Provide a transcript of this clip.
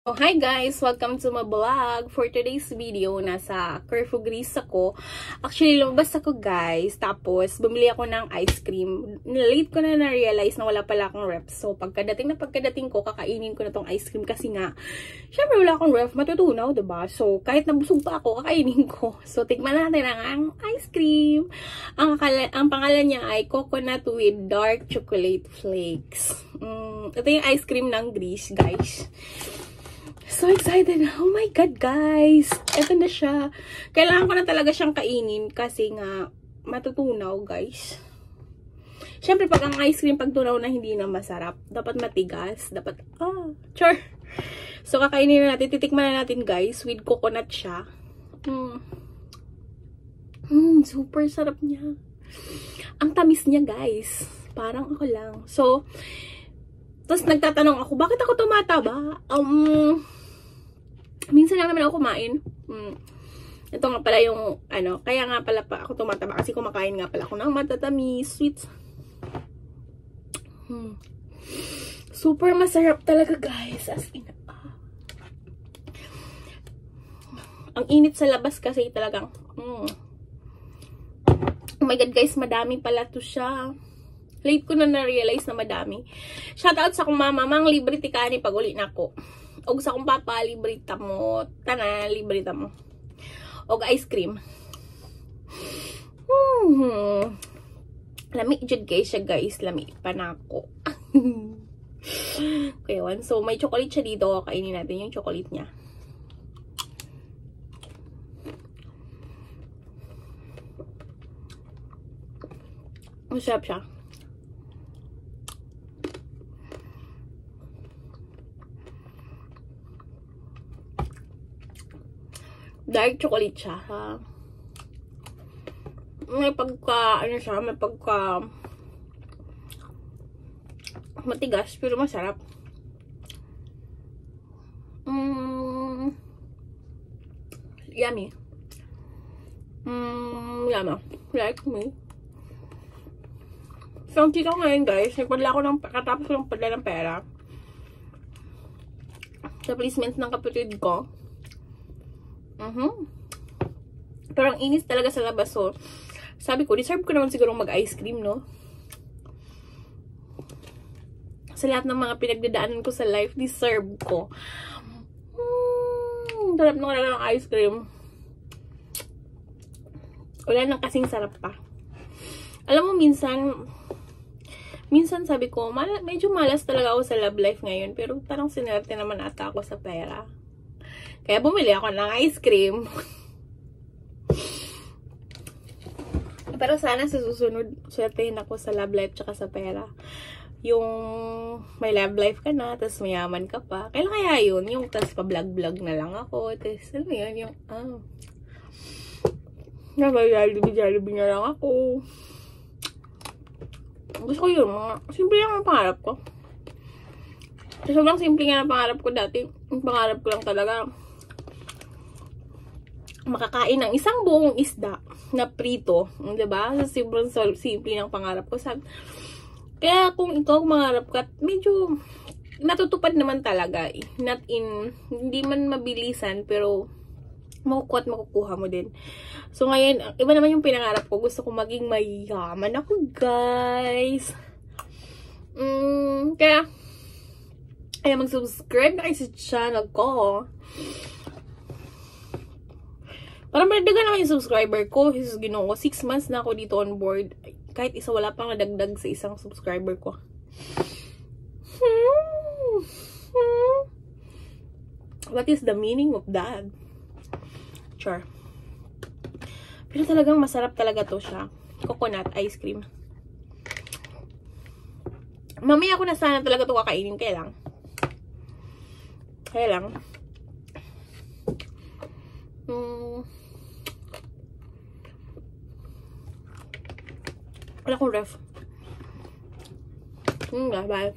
Oh, hi guys! Welcome to my vlog. For today's video, nasa Curfew Greece ako. Actually, lumabas ako guys. Tapos, bumili ako ng ice cream. Late ko na na-realize na wala pala akong ref. So, pagkadating ko, kakainin ko na tong ice cream. Kasi nga, syempre wala akong ref. Matutunaw, diba? So, kahit nabusog pa ako, kakainin ko. So, tikman natin ang ice cream. Ang pangalan niya ay coconut with dark chocolate flakes. Ito yung ice cream ng Greece, guys. So excited! Oh my God, guys! Ito na siya. Kailangan ko na talaga siyang kainin kasi nga matutunaw, guys. Siyempre, pag ang ice cream, pag tunaw na hindi na masarap, dapat matigas. Dapat, char! So, kakainin na natin. Titikman na natin, guys. With coconut siya. Super sarap niya. Ang tamis niya, guys. Parang ako lang. So, tapos nagtatanong ako, bakit ako tumataba? Minsan lang naman ako kumain. Ito nga pala yung, kaya nga pala pa ako tumataba kasi kumakain nga pala ako ng matatamis, sweets. Super masarap talaga, guys. As in, ang init sa labas kasi talagang, oh my God, guys, madami pala to siya. Late ko na na-realize na madami. Shoutout sa kong mama, mang libre ti kani pag uli na ko. Og sa kong papa, libre ta mo. Tana, libre ta mo. Og ice cream. Lami jud guys siya, guys. Lami pa na ako. Okay, one. So, may chocolate siya dito. Kainin natin yung chocolate niya. Masarap siya. Dark chocolate siya, ha? May pagka, may pagka matigas, pero masarap. Yummy. Yummy. Like me. So, ang tito ngayon, guys, nagpadala ko ng, katapos ko ng padala ng pera sa placement ng kapatid ko. Pero ang inis talaga sa labas. So, sabi ko, deserve ko naman siguro mag-ice cream, no? Sa lahat ng mga pinagdadaanan ko sa life, deserve ko. Sarap na wala ng ice cream. Wala nang kasing sarap pa. Alam mo, minsan sabi ko, medyo malas talaga ako sa love life ngayon. Pero parang sinerte naman ata ako sa pera. Kaya bumili ako ng ice cream. Pero sana sa susunod, swertehin ako sa love life tsaka sa pera. Yung may love life ka na, tapos mayaman ka pa. Kailan kaya yun? Yung tapos pa-vlog-vlog na lang ako. Tapos, alam mo yun, yung, Jollibee na lang ako. Gusto ko yun, simple lang ang pangarap ko. So, sobrang simple nga ang pangarap ko dati. Ang pangarap ko lang talaga, makakain ng isang buong isda na prito, diba? So, sobrang simple ng pangarap ko. Kaya kung ikaw mangarap ka, medyo natutupad naman talaga. Hindi man mabilisan, pero makukuha mo din. So, ngayon, iba naman yung pinangarap ko. Gusto ko maging mayaman ako, guys. Kaya mag-subscribe na kayo sa channel ko. Parang madagdagan naman yung subscriber ko. Jesus, Ginoo, 6 months na ako dito on board. Kahit isa wala pang nadagdag sa isang subscriber ko. What is the meaning of that? Sure. Pero talagang masarap talaga to siya. Coconut ice cream. Mamaya ko na sana talaga to kakainin. Kaya lang. Wala akong ref. Bye.